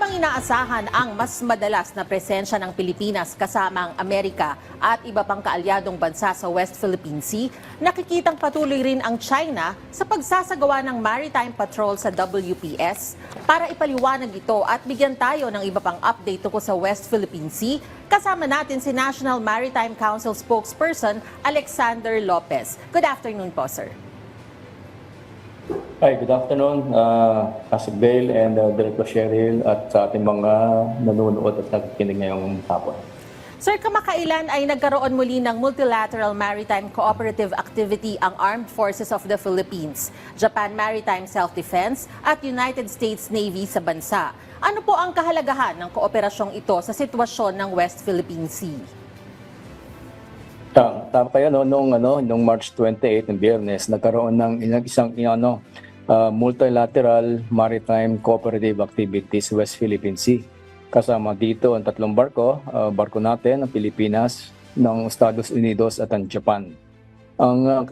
Habang inaasahan ang mas madalas na presensya ng Pilipinas kasama ang Amerika at iba pang kaalyadong bansa sa West Philippine Sea, nakikitang patuloy rin ang China sa pagsasagawa ng maritime patrol sa WPS. Para ipaliwanag ito at bigyan tayo ng iba pang update tungkol sa West Philippine Sea, kasama natin si National Maritime Council spokesperson Alexander Lopez. Good afternoon po, sir. Hi, good afternoon, Pasig Bale and Director Cheryl at sa ating mga nanonood at nakikinig ngayong hapon. Sir, kamakailan ay nagkaroon muli ng multilateral maritime cooperative activity ang Armed Forces of the Philippines, Japan Maritime Self-Defense at United States Navy sa bansa. Ano po ang kahalagahan ng kooperasyong ito sa sitwasyon ng West Philippine Sea? Tama kayo, nung March 28 ng Biyernes, nagkaroon ng isang multilateral maritime cooperative activities sa West Philippine Sea. Kasama dito ang tatlong barko natin, ang Pilipinas, ng Estados Unidos at ang Japan. Ang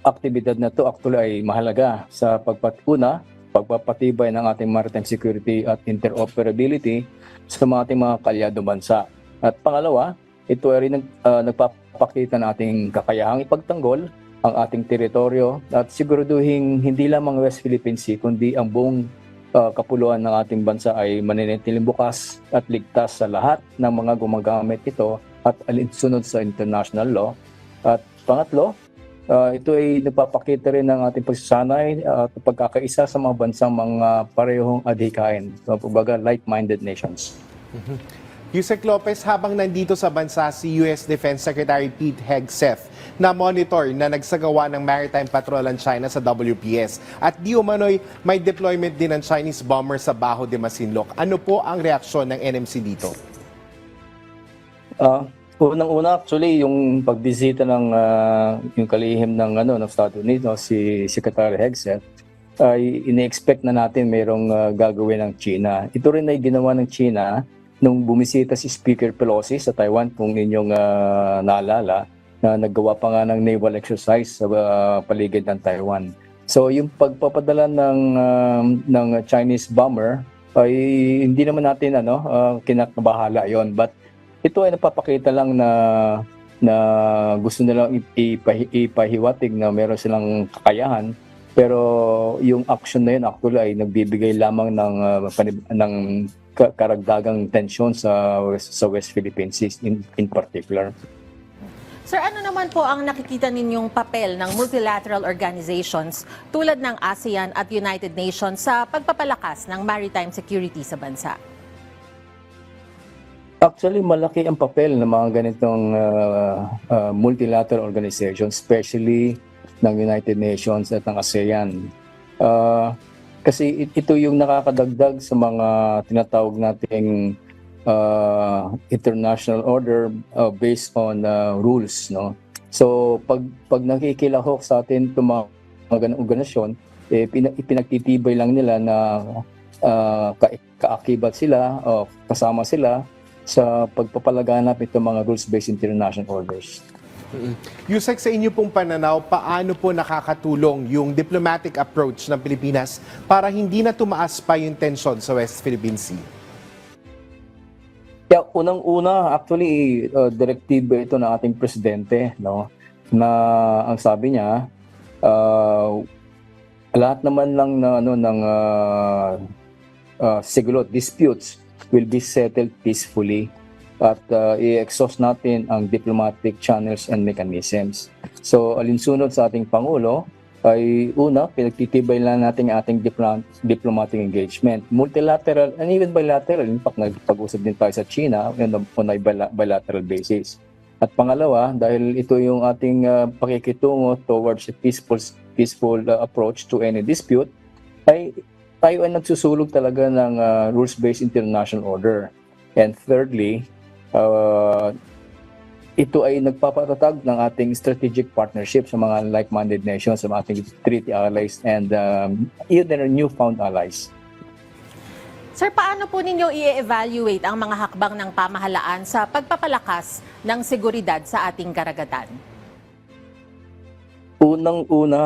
aktibidad na ito actually ay mahalaga sa pagpapatibay ng ating maritime security at interoperability sa ating mga kaalyadong bansa. At pangalawa, ito ay rin nagpapakita ng ating kakayahang ipagtanggol ang ating teritoryo at siguraduhin hindi lamang West Philippine Sea kundi ang buong kapuluan ng ating bansa ay mananatiling bukas at ligtas sa lahat ng mga gumagamit ito at alinsunod sa international law. At pangatlo, ito ay nagpapakita rin ng ating pagsasanay at pagkakaisa sa mga bansang mga parehong adhikain, kumbaga like-minded nations. Yusek Lopez, habang nandito sa bansa si US Defense Secretary Pete Hegseth na monitor na nagsagawa ng maritime patrol ang China sa WPS at di umano'y may deployment din ng Chinese bomber sa Bajo de Masinloc. Ano po ang reaksyon ng NMC dito? Unang-una actually yung pagbisita ng yung kalihim ng Estados Unidos si Secretary Hegseth ay ini-expect na natin mayroong gagawin ng China. Ito rin ay ginawa ng China nung bumisita si Speaker Pelosi sa Taiwan, kung inyong naalala, na naggawa pa nga ng naval exercise sa paligid ng Taiwan. So yung pagpapadala ng Chinese bomber ay hindi naman natin kinakabahala yon, but ito ay napapakita lang na gusto nilang ipahiwatig na meron silang kakayahan, pero yung action na yun actually ay nagbibigay lamang ng karagdagang tensyon sa West Philippine Sea in particular. Sir, ano naman po ang nakikita ninyong papel ng multilateral organizations tulad ng ASEAN at United Nations sa pagpapalakas ng maritime security sa bansa? Actually, malaki ang papel ng mga ganitong multilateral organizations, especially ng United Nations at ng ASEAN. Kasi ito yung nakakadagdag sa mga tinatawag nating international order based on rules, no? So pag nakikilahok sa atin itong mga ganung organisasyon, ipinagtitibay lang nila na kaakibat sila o kasama sila sa pagpapalaganap itong mga rules-based international orders. Yusek, sa inyo pong pananaw, paano po nakakatulong yung diplomatic approach ng Pilipinas para hindi na tumaas pa yung tensyon sa West Philippine Sea? Yeah, unang-una, actually, direktiba ito ng ating presidente, no? Na ang sabi niya, lahat naman lang siguro disputes will be settled peacefully at i-exhaust natin ang diplomatic channels and mechanisms. So, alinsunod sa ating Pangulo ay una, pinagtitibay lang natin ang ating diplomatic engagement. Multilateral and even bilateral. In fact, nagpag-usap din tayo sa China on a bilateral basis. At pangalawa, dahil ito yung ating pakikitungo towards a peaceful approach to any dispute, ay tayo ay nagsusulog talaga ng rules-based international order. And thirdly, ito ay nagpapatatag ng ating strategic partnership sa mga like-minded nations, sa ating treaty allies and even newfound allies. Sir, paano po ninyo i-evaluate ang mga hakbang ng pamahalaan sa pagpapalakas ng seguridad sa ating karagatan? Unang-una,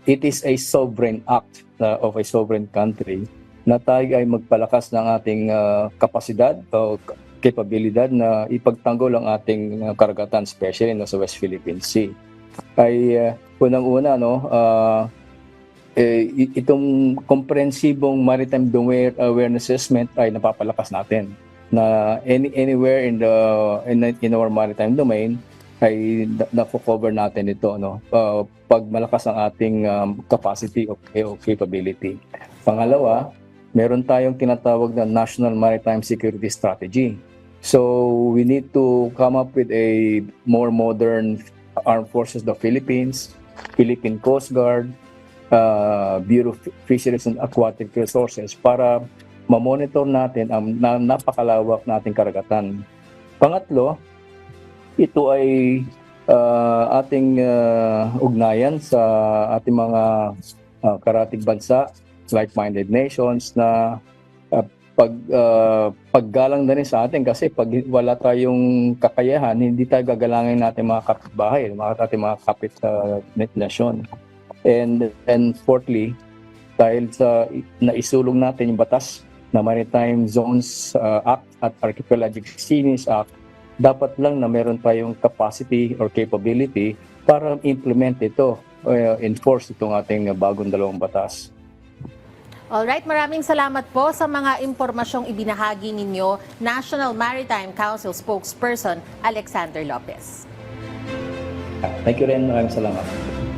it is a sovereign act of a sovereign country na tayo ay magpalakas ng ating kapasidad o kapabilidad na ipagtanggol ang ating karagatan, especially sa West Philippine Sea. Ay unang-una, itong komprehensibong maritime domain awareness assessment ay napapalakas natin na anywhere in our maritime domain ay na-cover natin ito, pag malakas ang ating capacity o capability. Pangalawa, meron tayong tinatawag na National Maritime Security Strategy. So we need to come up with a more modern Armed Forces of the Philippines, Philippine Coast Guard, Bureau of Fisheries and Aquatic Resources para ma-monitor natin ang napakalawak nating karagatan. Pangatlo, ito ay ating ugnayan sa ating mga karatig bansa, like-minded nations na paggalang na rin sa atin kasi pag wala tayong kakayahan, hindi tayo gagalangin natin mga kapitbahay, ating mga kapit nasyon. And fourthly, dahil sa naisulong natin yung batas na Maritime Zones Act at Archipelagic Seas Act, dapat lang na meron tayong capacity or capability para implement ito, enforce itong ating bagong dalawang batas. Alright, maraming salamat po sa mga impormasyong ibinahagi ninyo, National Maritime Council spokesperson Alexander Lopez. Thank you rin, maraming salamat.